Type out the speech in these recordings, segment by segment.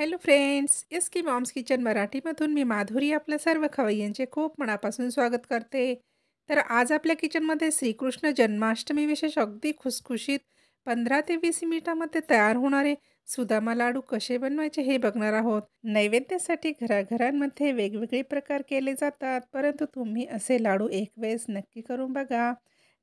Hello friends, S की moms kitchen मराठीमधून मी माधुरी आपल्या सर्व खवय्यांचे खूप मनापासून स्वागत करते. तर आज आपल्या किचनमध्ये श्रीकृष्ण जन्माष्टमी विशेष अगदी खुसखुशीत 15 ते 20 मिनिटांमध्ये तयार होणारे सुदामा लाडू कसे बनवायचे हे बघणार आहोत. नैवेद्यासाठी घराघरांमध्ये वेगवेगळे प्रकार केले जातात, परंतु तुम्ही असे लाडू एक वेळेस नक्की करून बघा.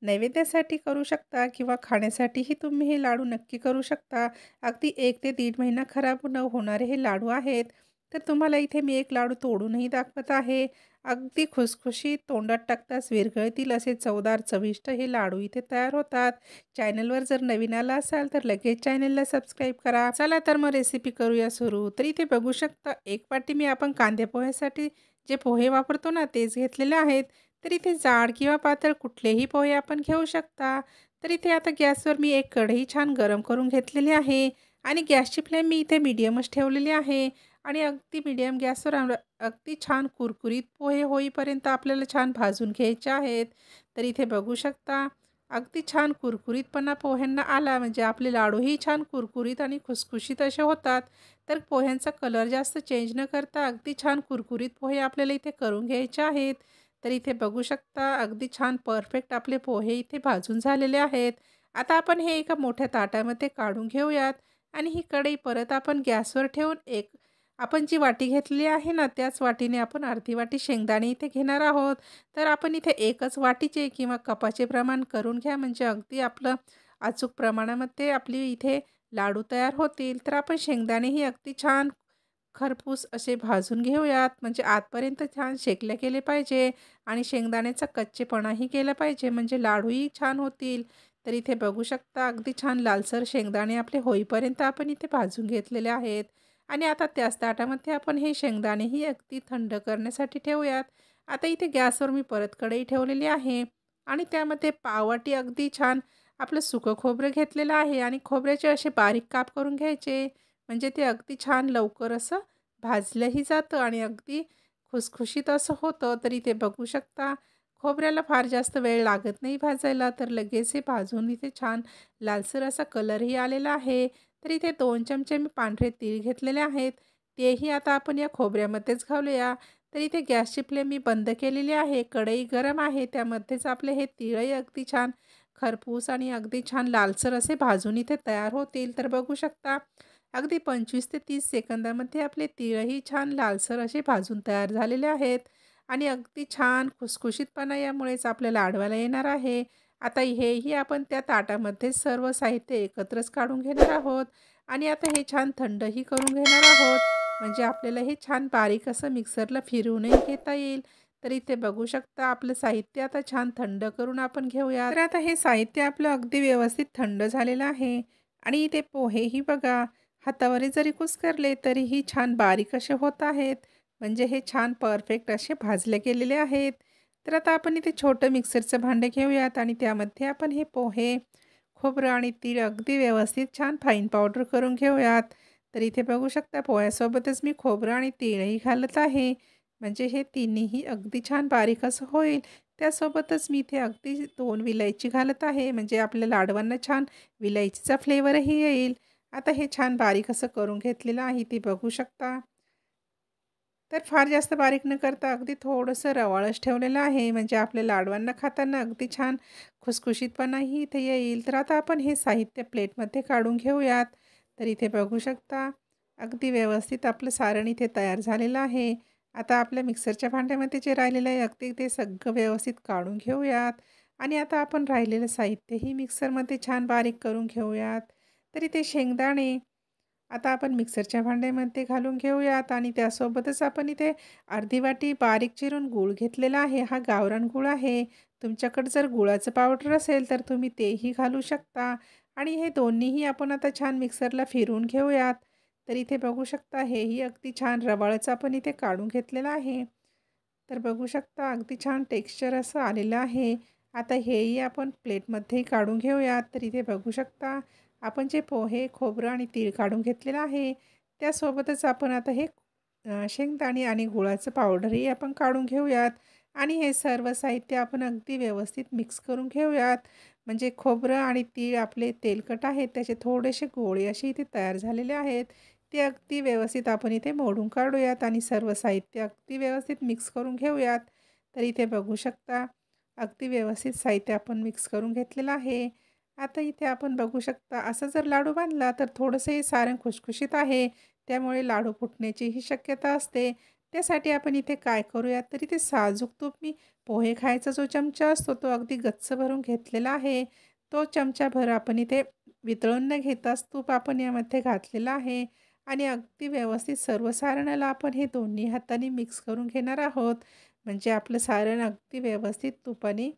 नैवेद्यासाठी करू शकता किंवा खाण्यासाठीही तुम्ही हे लाडू नक्की करू शकता. अगदी 1 ते दीड महिना खराब न होणारे हे लाडू आहेत. तर तुम्हाला इथे मी एक लाडू तोडूनही दाखवत आहे. अगदी खुसखुशीत तोंडात टाकताच विरघळतील असे चवदार चविष्ट हे लाडू इथे तयार होतात. चॅनलवर जर नवीन आला असाल तर लगेच चॅनलला सबस्क्राईब करा. चला तर मग रेसिपी करूया सुरू. तर इथे बघू शकता 1 वाटी मी आपण कांदे पोह्यासाठी जे पोहे वापरतो ना तेच घेतलेले आहेत. तर इथे जाड किंवा पातळ कुठलेही पोहे आपण घेऊ शकता. तर इथे आता गॅसवर मी एक कढई छान गरम करून घेतलेली आहे आणि गॅसची फ्लेम मी इथे मीडियमच ठेवलेली आहे आणि अगदी मीडियम गॅसवर अगदी छान कुरकुरीत पोहे होईपर्यंत आपल्याला छान भाजून घ्यायचे आहेत. तर इथे बघू शकता अगदी छान कुरकुरीतपणा पोह्यांना आला म्हणजे आपले लाडूही छान कुरकुरीत आणि खुसखुशीत असे होतात. तर पोह्यांचा कलर जास्त चेंज न करता अगदी छान कुरकुरीत पोहे आपल्याला इथे करून घ्यायचे आहेत. तर इथे बघू शकता अगदी छान परफेक्ट आपले पोहे इथे भाजून झालेले आहेत. आता आपण हे एका मोठ्या ताटामध्ये काढून घेऊयात आणि ही कढई परत आपण गॅसवर ठेवून आपण जी वाटी घेतलेली आहे ना त्याच वाटीने आपण अर्धी वाटी शेंगदाणे इथे घेणार आहोत. तर आपण इथे एकच वाटीचे किंवा कपाचे प्रमाण करून घ्या म्हणजे अगदी आपलं अचूक प्रमाणामध्ये आपली इथे लाडू तयार होतील. तर आपण शेंगदाणेही अगदी छान खरपूस असे भाजून घेऊयात म्हणजे आतपर्यंत छान शेकले गेले पाहिजे आणि शेंगदाण्याचा कच्चेपणाही गेला पाहिजे म्हणजे लाडूही छान होतील. तर इथे बघू शकता अगदी छान लालसर शेंगदाणे आपले होईपर्यंत आपण इथे भाजून घेतलेले आहेत आणि आता त्याच ताटामध्ये आपण हे शेंगदाणेही अगदी थंड करण्यासाठी ठेवूयात. आता इथे गॅसवर मी परत कढई ठेवलेली आहे आणि त्यामध्ये पाववाटी अगदी छान आपलं सुकं खोबरं घेतलेलं आहे आणि खोबऱ्याचे असे बारीक काप करून घ्यायचे म्हणजे ते अगदी छान लवकर असं भाजलंही जातं आणि अगदी खुसखुशीत असं होतं. तर इथे बघू शकता खोबऱ्याला फार जास्त वेळ लागत नाही भाजायला तर लगेच हे भाजून इथे छान लालसर असा कलरही आलेला आहे. तर इथे 2 चमचे मी पांढरे तीळ घेतलेले आहेत. तेही आता आपण या खोबऱ्यामध्येच घालूया. तर इथे गॅसची फ्लेम मी बंद केलेली आहे. कढई गरम आहे त्यामध्येच आपले हे तीळही अगदी छान खरपूस आणि अगदी छान लालसर असे भाजून इथे तयार होतील. तर बघू शकता अगदी 25 ते 30 सेकंदामध्ये आपले तीळही छान लालसर असे भाजून तयार झालेले आहेत आणि अगदी छान खुसखुशीतपणा यामुळेच आपल्याला लाडवायला येणार आहे. आता हेही आपण त्या ताटामध्ये सर्व साहित्य एकत्रच काढून घेणार आहोत आणि आता हे छान थंडही करून घेणार आहोत म्हणजे आपल्याला हे छान बारीक असं मिक्सरला फिरवूनही घेता येईल. तर इथे बघू शकता आपलं साहित्य आता छान थंड करून आपण घेऊया. तर आता हे साहित्य आपलं अगदी व्यवस्थित थंड झालेलं आहे आणि इथे पोहेही बघा हातावर जरी कुस्करले तरीही छान बारीक असे होत आहेत म्हणजे हे छान परफेक्ट असे भाजले गेलेले आहेत. तर आता आपण इथे छोटं मिक्सरचं भांडं घेऊयात आणि त्यामध्ये आपण हे पोहे, खोबरं आणि तीळ अगदी व्यवस्थित छान फाईन पावडर करून घेऊयात. तर इथे बघू शकता पोह्यासोबतच मी खोबरं आणि तीळही घालत आहे म्हणजे हे तिन्हीही अगदी छान बारीक असं होईल. त्यासोबतच मी इथे अगदी 2 विलायची घालत आहे म्हणजे आपल्या लाडवांना छान विलायचीचा फ्लेवरही येईल. आता हे छान बारीक असं करून घेतलेलं आहे ते बघू शकता. तर फार जास्त बारीक न करता अगदी थोडंसं रवाळच ठेवलेलं आहे म्हणजे आपल्या लाडवांना खाताना अगदी छान खुसखुशीतपणाही इथे येईल. तर आता आपण हे साहित्य प्लेटमध्ये काढून घेऊयात. तर इथे बघू शकता अगदी व्यवस्थित आपलं सारण इथे तयार झालेलं आहे. आता आपल्या मिक्सरच्या भांड्यामध्ये जे राहिलेलं आहे अगदी ते सगळं व्यवस्थित काढून घेऊयात आणि आता आपण राहिलेलं साहित्यही मिक्सरमध्ये छान बारीक करून घेऊयात. तर इथे शेंगदाणे आता आपण मिक्सरच्या भांड्यामध्ये घालून घेऊयात आणि त्यासोबतच आपण इथे अर्धी वाटी बारीक चिरून गूळ घेतलेला आहे. हा गावरान गूळ आहे. तुमच्याकडे जर गुळाचं पावडर असेल तर तुम्ही तेही घालू शकता आणि हे दोन्हीही आपण आता छान मिक्सरला फिरवून घेऊयात. तर इथे बघू शकता हेही अगदी छान रवाळच आपण इथे काढून घेतलेलं आहे. तर बघू शकता अगदी छान टेक्स्चर असं आलेलं आहे. आता हेही आपण प्लेटमध्ये काढून घेऊयात. तर इथे बघू शकता आपण जे पोहे, खोबरं आणि तीळ काढून घेतलेलं आहे, त्यासोबतच आपण आता हे शेंगदाणे आणि गुळाचं पावडरही आपण काढून घेऊयात आणि हे सर्व साहित्य आपण अगदी व्यवस्थित मिक्स करून घेऊयात. म्हणजे खोबरं आणि तीळ आपले तेलकट आहेत, त्याचे थोडेसे गोळे असे इथे तयार झालेले आहेत. ते अगदी व्यवस्थित आपण इथे मोडून काढूयात आणि सर्व साहित्य अगदी व्यवस्थित मिक्स करून घेऊयात. तर इथे बघू शकता अगदी व्यवस्थित साहित्य आपण मिक्स करून घेतलेलं आहे. आता इथे आपण बघू शकता असा जर लाडू बांधला तर थोडंसं हे सारण खुसखुशीत आहे. त्यामुळे लाडू फुटण्याचीही शक्यता असते. त्यासाठी आपण इथे काय करूयात तर इथे साजूक तूप मी पोहे खायचा जो चमचा असतो तो अगदी गच्च भरून घेतलेला आहे. तो चमचाभर आपण इथे वितळून न घेताच तूप आपण यामध्ये घातलेलं आहे आणि अगदी व्यवस्थित सर्व सारणाला आपण हे दोन्ही हातांनी मिक्स करून घेणार आहोत. म्हणजे आपलं सारण अगदी व्यवस्थित तुपाने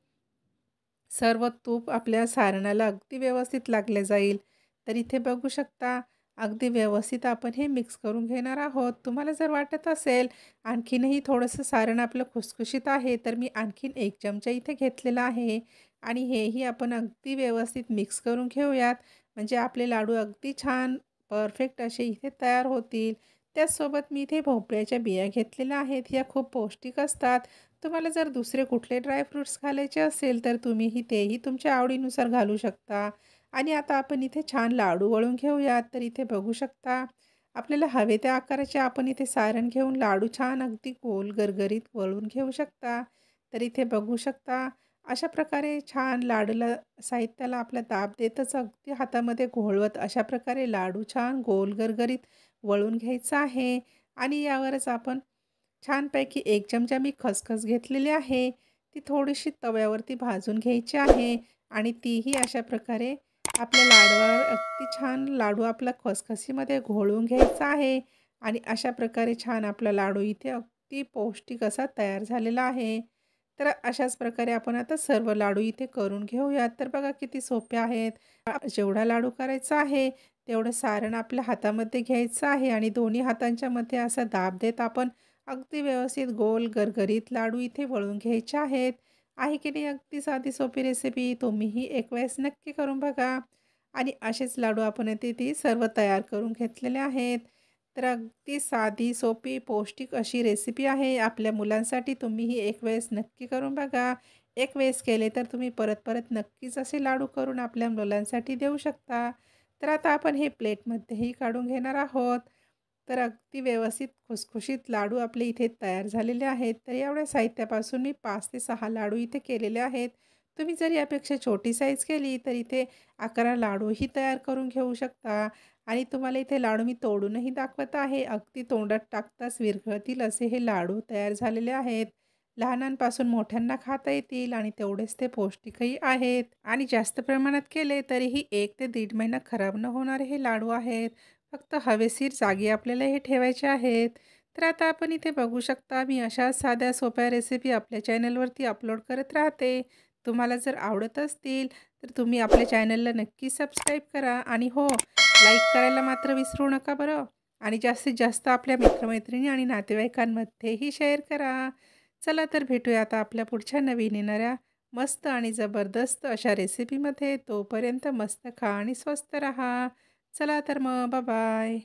सर्व तूप आपल्या सारणाला अगदी व्यवस्थित लागले जाईल. तर इथे बघू शकता अगदी व्यवस्थित आपण हे मिक्स करून घेणार आहोत. तुम्हाला जर वाटत असेल आणखीनही थोडंसं सारण आपलं खुसखुशीत आहे, तर मी आणखीन 1 चमचा इथे घेतलेला आहे आणि हेही आपण अगदी व्यवस्थित मिक्स करून घेऊयात. म्हणजे आपले लाडू अगदी छान परफेक्ट असे इथे तयार होतील. त्याचसोबत मी इथे भोपळ्याच्या बिया घेतलेल्या आहेत. ह्या खूप पौष्टिक असतात. तुम्हाला जर दुसरे कुठले ड्रायफ्रुट्स घालायचे असेल, तर तुम्हीही तेही तुमच्या आवडीनुसार घालू शकता. आणि आता आपण इथे छान लाडू वळून घेऊयात. तर इथे बघू शकता, आपल्याला हवे त्या आकाराचे आपण इथे सारण घेऊन लाडू छान अगदी गोल गरगरीत वळून घेऊ शकता. तर इथे बघू शकता, अशा प्रकारे छान लाडूला साहित्याला आपला दाब देतच अगदी हातामध्ये घोळवत अशा प्रकारे लाडू छान गोल गरगरीत वळून घ्यायचा आहे. आणि यावरच आपण छानपैकी 1 चमचा मी खसखस घेतलेली आहे. ती थोडीशी तव्यावरती भाजून घ्यायची आहे आणि तीही अशा प्रकारे आपल्या लाडवावर अगदी छान लाडू आपला खसखसीमध्ये घोळवून घ्यायचा आहे आणि अशा प्रकारे छान आपला लाडू इथे अगदी पौष्टिक असा तयार झालेला आहे. तर अशाच प्रकारे आपण आता सर्व लाडू इथे करून घेऊयात. तर बघा किती सोपे आहेत. जेवढा लाडू करायचा आहे, तेवढं सारण आपल्या हातामध्ये घ्यायचं आहे आणि दोन्ही हातांच्या मध्ये असा दाब देत आपण अगदी व्यवस्थित गोल गरगरीत लाडू इथे वळून घ्यायचे आहेत. आहे की नाही अगदी साधी सोपी रेसिपी. तुम्हीही एक वेळेस नक्की करून बघा आणि असेच लाडू आपण इथे ती सर्व तयार करून घेतलेले आहेत. तर अगदी साधी, सोपी, पौष्टिक अशी रेसिपी आहे. आपल्या मुलांसाठी तुम्हीही एक वेळेस नक्की करून बघा. एक वेळेस केले तर तुम्ही परत-परत नक्कीच असे लाडू करून आपल्या मुलांसाठी देऊ शकता. तर आता आपण हे प्लेटमध्येही काढून घेणार आहोत. तर अगदी व्यवस्थित खुसखुशीत लाडू आपले इथे तयार झालेले आहेत. तर एवढ्या साहित्यापासून मी 5 ते 6 लाडू इथे केलेले आहेत. तुम्ही जर यापेक्षा छोटी साईज केली तर इथे 11 लाडूही तयार करून घेऊ शकता आणि तुम्हाला इथे लाडू मी तोडूनही दाखवत आहे. अगदी तोंडात टाकताच विरघळतील असे हे लाडू तयार झालेले आहेत. लहानांपासून मोठ्यांना खाता येतील आणि तेवढेच ते पौष्टिकही आहेत आणि जास्त प्रमाणात केले तरीही 1 ते दीड महिना खराब न होणारे हे लाडू आहेत. फक्त हवेशीर जागी आपल्याला हे ठेवायचे आहेत. तर आता आपण इथे बघू शकता मी अशा साध्या सोप्या रेसिपी आपल्या चॅनलवरती अपलोड करत राहते. तुम्हाला जर आवडत असतील तर तुम्ही आपल्या चॅनलला नक्की सबस्क्राईब करा आणि हो, लाईक करायला मात्र विसरू नका बरं. आणि जास्तीत जास्त आपल्या मित्रमैत्रिणी आणि नातेवाईकांमध्येही शेअर करा. चला तर भेटूया आता आपल्या पुढच्या नवीन येणाऱ्या मस्त आणि जबरदस्त अशा रेसिपीमध्ये. तोपर्यंत मस्त खा आणि स्वस्त रहा. चला तर मग बाय.